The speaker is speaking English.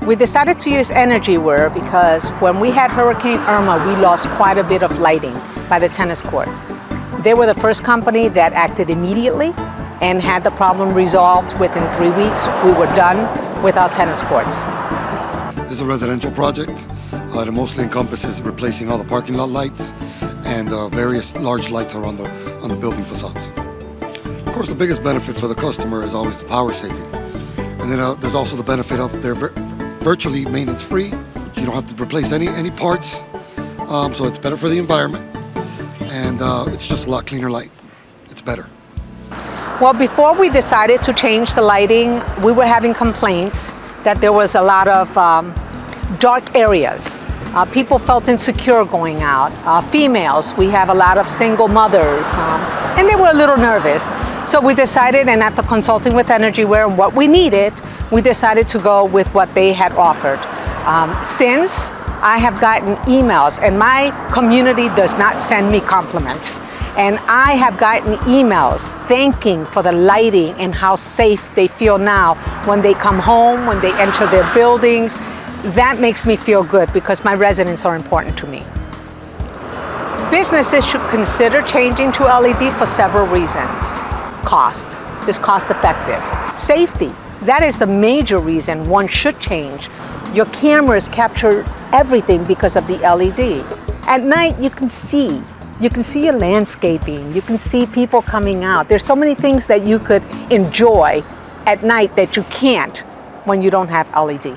We decided to use EnergyWare because when we had Hurricane Irma, we lost quite a bit of lighting by the tennis court. They were the first company that acted immediately and had the problem resolved within 3 weeks. We were done with our tennis courts. This is a residential project. It mostly encompasses replacing all the parking lot lights and various large lights around on the building facades. Of course, the biggest benefit for the customer is always the power saving. And then there's also the benefit of they're virtually maintenance-free. You don't have to replace any parts, so it's better for the environment. And it's just a lot cleaner light. It's better. Well, before we decided to change the lighting, we were having complaints that there was a lot of dark areas. People felt insecure going out. Females, we have a lot of single mothers, and they were a little nervous. So we decided, and after consulting with EnergyWare and what we needed, we decided to go with what they had offered. Since I have gotten emails, and my community does not send me compliments, and I have gotten emails thanking for the lighting and how safe they feel now when they come home, when they enter their buildings. That makes me feel good because my residents are important to me. Businesses should consider changing to LED for several reasons. Cost is cost effective. Safety, that is the major reason one should change. Your cameras capture everything because of the LED. At night, you can see your landscaping, you can see people coming out. There's so many things that you could enjoy at night that you can't when you don't have LED.